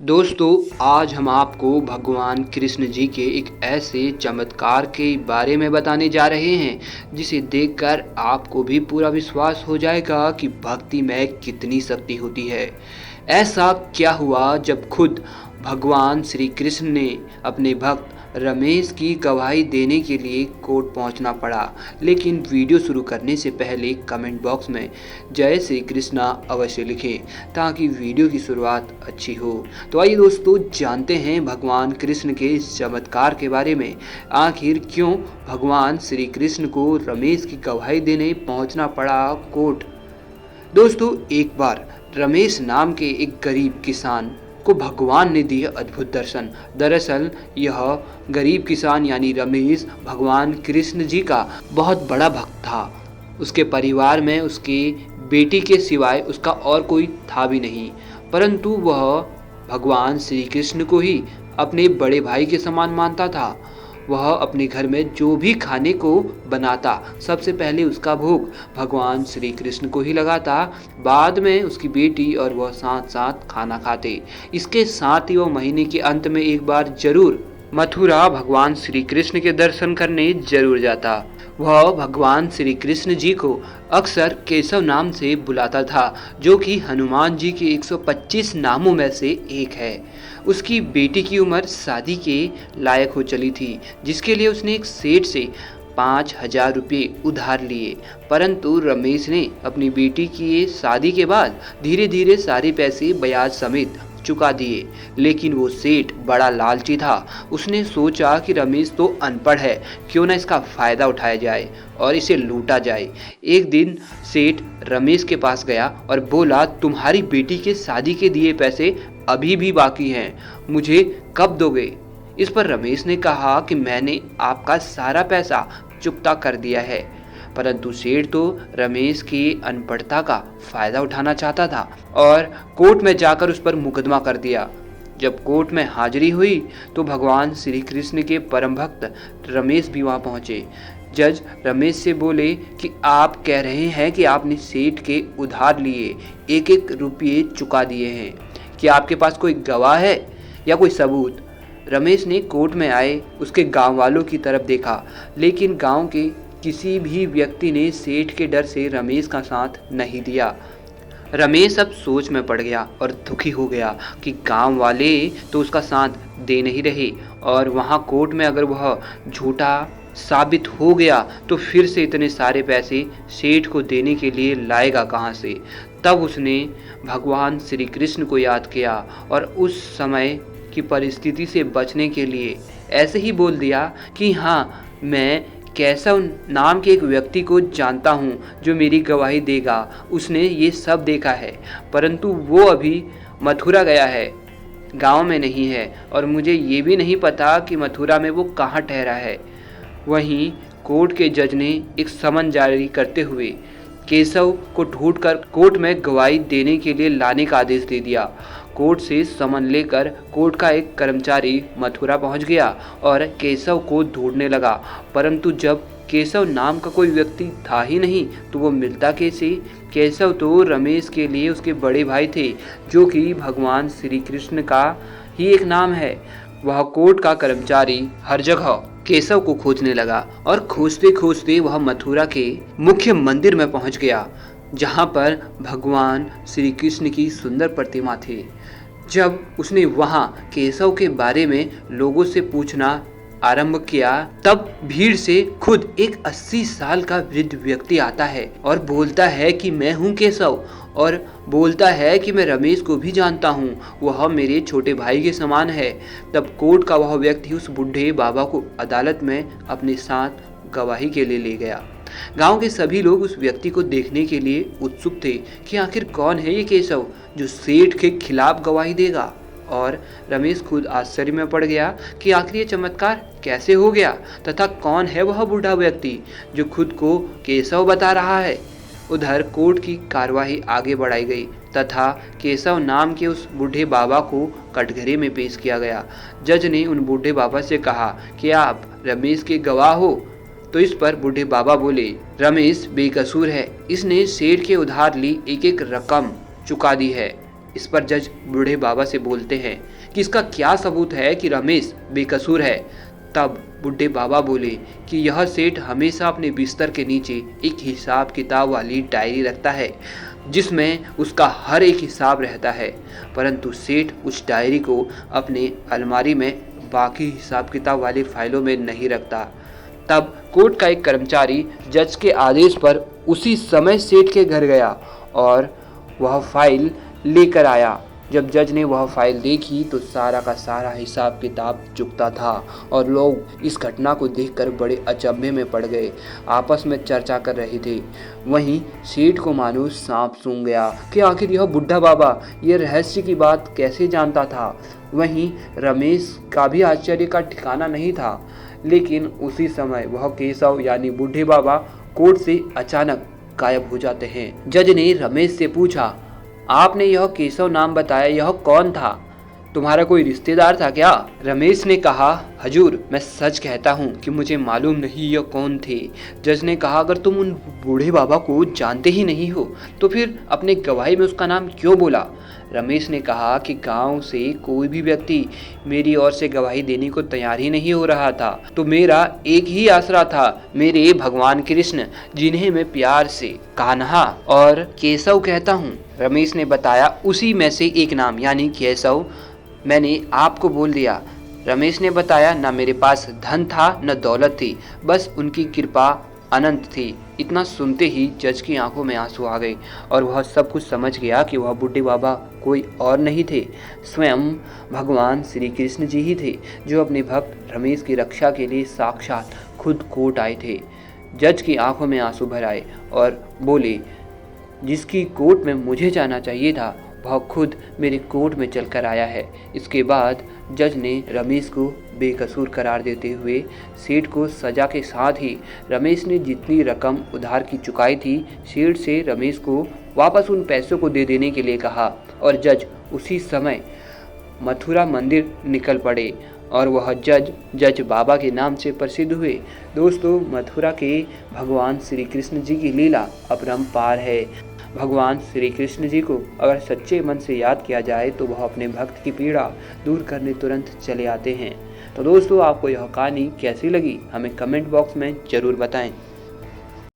दोस्तों, आज हम आपको भगवान कृष्ण जी के एक ऐसे चमत्कार के बारे में बताने जा रहे हैं जिसे देखकर आपको भी पूरा विश्वास हो जाएगा कि भक्ति में कितनी शक्ति होती है। ऐसा क्या हुआ जब खुद भगवान श्री कृष्ण ने अपने भक्त रमेश की गवाही देने के लिए कोर्ट पहुंचना पड़ा। लेकिन वीडियो शुरू करने से पहले कमेंट बॉक्स में जय श्री कृष्णा अवश्य लिखें ताकि वीडियो की शुरुआत अच्छी हो। तो आइए दोस्तों, जानते हैं भगवान कृष्ण के इस चमत्कार के बारे में। आखिर क्यों भगवान श्री कृष्ण को रमेश की गवाही देने पहुंचना पड़ा कोर्ट। दोस्तों, एक बार रमेश नाम के एक गरीब किसान को भगवान ने दिए अद्भुत दर्शन। दरअसल यह गरीब किसान यानी रमेश भगवान कृष्ण जी का बहुत बड़ा भक्त था। उसके परिवार में उसके बेटी के सिवाय उसका और कोई था भी नहीं, परंतु वह भगवान श्री कृष्ण को ही अपने बड़े भाई के समान मानता था। वह अपने घर में जो भी खाने को बनाता, सबसे पहले उसका भोग भगवान श्री कृष्ण को ही लगाता। बाद में उसकी बेटी और वह साथ साथ खाना खाते। इसके साथ ही वह महीने के अंत में एक बार जरूर मथुरा भगवान श्री कृष्ण के दर्शन करने जरूर जाता। वह भगवान श्री कृष्ण जी को अक्सर केशव नाम से बुलाता था, जो कि हनुमान जी के 125 नामों में से एक है। उसकी बेटी की उम्र शादी के लायक हो चली थी, जिसके लिए उसने एक सेठ से 5,000 रुपये उधार लिए। परंतु रमेश ने अपनी बेटी की शादी के बाद धीरे धीरे सारे पैसे ब्याज समेत चुका दिए। लेकिन वो सेठ बड़ा लालची था। उसने सोचा कि रमेश तो अनपढ़ है, क्यों ना इसका फायदा उठाया जाए और इसे लूटा जाए। एक दिन सेठ रमेश के पास गया और बोला, तुम्हारी बेटी के शादी के दिए पैसे अभी भी बाकी हैं, मुझे कब दोगे। इस पर रमेश ने कहा कि मैंने आपका सारा पैसा चुकता कर दिया है। परंतु सेठ तो रमेश की अनपढ़ता का फायदा उठाना चाहता था और कोर्ट में जाकर उस पर मुकदमा कर दिया। जब कोर्ट में हाजिरी हुई तो भगवान श्री कृष्ण के परम भक्त रमेश भी वहां पहुंचे। जज रमेश से बोले कि आप कह रहे हैं कि आपने सेठ के उधार लिए 1-1 रुपये चुका दिए हैं, क्या आपके पास कोई गवाह है या कोई सबूत। रमेश ने कोर्ट में आए उसके गांव वालों की तरफ देखा, लेकिन गांव के किसी भी व्यक्ति ने सेठ के डर से रमेश का साथ नहीं दिया। रमेश अब सोच में पड़ गया और दुखी हो गया कि गांव वाले तो उसका साथ दे नहीं रहे और वहां कोर्ट में अगर वह झूठा साबित हो गया तो फिर से इतने सारे पैसे सेठ को देने के लिए लाएगा कहां से। तब उसने भगवान श्री कृष्ण को याद किया और उस समय की परिस्थिति से बचने के लिए ऐसे ही बोल दिया कि हाँ, मैं केशव नाम के एक व्यक्ति को जानता हूँ जो मेरी गवाही देगा। उसने ये सब देखा है, परंतु वो अभी मथुरा गया है, गांव में नहीं है और मुझे ये भी नहीं पता कि मथुरा में वो कहाँ ठहरा है। वहीं कोर्ट के जज ने एक समन जारी करते हुए केशव को ढूंढकर कोर्ट में गवाही देने के लिए लाने का आदेश दे दिया। कोर्ट से समन लेकर कोर्ट का एक कर्मचारी मथुरा पहुंच गया और केशव को ढूंढने लगा, परंतु जब केशव नाम का कोई व्यक्ति था ही नहीं तो वो मिलता कैसे। केशव तो रमेश के लिए उसके बड़े भाई थे, जो कि भगवान श्री कृष्ण का ही एक नाम है। वह कोर्ट का कर्मचारी हर जगह केशव को खोजने लगा और खोजते खोजते वह मथुरा के मुख्य मंदिर में पहुंच गया, जहां पर भगवान श्री कृष्ण की सुंदर प्रतिमा थी। जब उसने वहां केशव के बारे में लोगों से पूछना आरंभ किया, तब भीड़ से खुद एक 80 साल का वृद्ध व्यक्ति आता है और बोलता है कि मैं हूं केशव, और बोलता है कि मैं रमेश को भी जानता हूं, वह मेरे छोटे भाई के समान है। तब कोर्ट का वह व्यक्ति उस बूढ़े बाबा को अदालत में अपने साथ गवाही के लिए ले गया। गांव के सभी लोग उस व्यक्ति को देखने के लिए उत्सुक थे कि आखिर कौन है ये केशव जो सेठ के खिलाफ गवाही देगा। और रमेश खुद आश्चर्य में पड़ गया कि आखिर ये चमत्कार कैसे हो गया तथा कौन है वह बूढ़ा व्यक्ति जो खुद को केशव बता रहा है। उधर कोर्ट की कार्यवाही आगे बढ़ाई गई तथा केशव नाम के उस बूढ़े बाबा को कटघरे में पेश किया गया। जज ने उन बूढ़े बाबा से कहा कि आप रमेश के गवाह हो। तो इस पर बूढ़े बाबा बोले, रमेश बेकसूर है, इसने सेठ के उधार ली 1-1 रकम चुका दी है। इस पर जज बूढ़े बाबा से बोलते हैं कि इसका क्या सबूत है कि रमेश बेकसूर है। तब बूढ़े बाबा बोले कि यह सेठ हमेशा अपने बिस्तर के नीचे एक हिसाब किताब वाली डायरी रखता है जिसमें उसका हर एक हिसाब रहता है, परंतु सेठ उस डायरी को अपने अलमारी में बाकी हिसाब किताब वाली फाइलों में नहीं रखता। तब कोर्ट का एक कर्मचारी जज के आदेश पर उसी समय सेठ के घर गया और वह फाइल लेकर आया। जब जज ने वह फाइल देखी तो सारा का सारा हिसाब किताब चुकता था और लोग इस घटना को देखकर बड़े अचंभे में पड़ गए, आपस में चर्चा कर रहे थे। वहीं सेठ को मानो सांप सूंघ गया कि आखिर यह बुढ़ा बाबा ये रहस्य की बात कैसे जानता था। वहीं रमेश का भी आश्चर्य का ठिकाना नहीं था, लेकिन उसी समय वह केशव यानी बूढ़े बाबा कोर्ट से अचानक गायब हो जाते हैं। जज ने रमेश से पूछा, आपने यह केशव नाम बताया, यह कौन था? तुम्हारा कोई रिश्तेदार था क्या? रमेश ने कहा, हजूर मैं सच कहता हूँ कि मुझे मालूम नहीं यह कौन थे। जज ने कहा, अगर तुम उन बूढ़े बाबा को जानते ही नहीं हो तो फिर अपने गवाही में उसका नाम क्यों बोला? रमेश ने कहा कि गांव से कोई भी व्यक्ति मेरी ओर से गवाही देने को तैयार ही नहीं हो रहा था, तो मेरा एक ही आसरा था, मेरे भगवान कृष्ण, जिन्हें मैं प्यार से कान्हा और केशव कहता हूँ। रमेश ने बताया, उसी में से एक नाम यानी केशव मैंने आपको बोल दिया। रमेश ने बताया, न मेरे पास धन था न दौलत थी, बस उनकी कृपा अनंत थी। इतना सुनते ही जज की आंखों में आंसू आ गए और वह सब कुछ समझ गया कि वह बूढ़े बाबा कोई और नहीं थे, स्वयं भगवान श्री कृष्ण जी ही थे, जो अपने भक्त रमेश की रक्षा के लिए साक्षात खुद कोर्ट आए थे। जज की आंखों में आंसू भर आए और बोले, जिसकी कोर्ट में मुझे जाना चाहिए था वह खुद मेरे कोर्ट में चलकर आया है। इसके बाद जज ने रमेश को बेकसूर करार देते हुए सेठ को सजा के साथ ही रमेश ने जितनी रकम उधार की चुकाई थी सेठ से रमेश को वापस उन पैसों को दे देने के लिए कहा और जज उसी समय मथुरा मंदिर निकल पड़े और वह जज बाबा के नाम से प्रसिद्ध हुए। दोस्तों, मथुरा के भगवान श्री कृष्ण जी की लीला अपरंपार है। भगवान श्री कृष्ण जी को अगर सच्चे मन से याद किया जाए तो वह अपने भक्त की पीड़ा दूर करने तुरंत चले आते हैं। तो दोस्तों, आपको यह कहानी कैसी लगी हमें कमेंट बॉक्स में ज़रूर बताएं।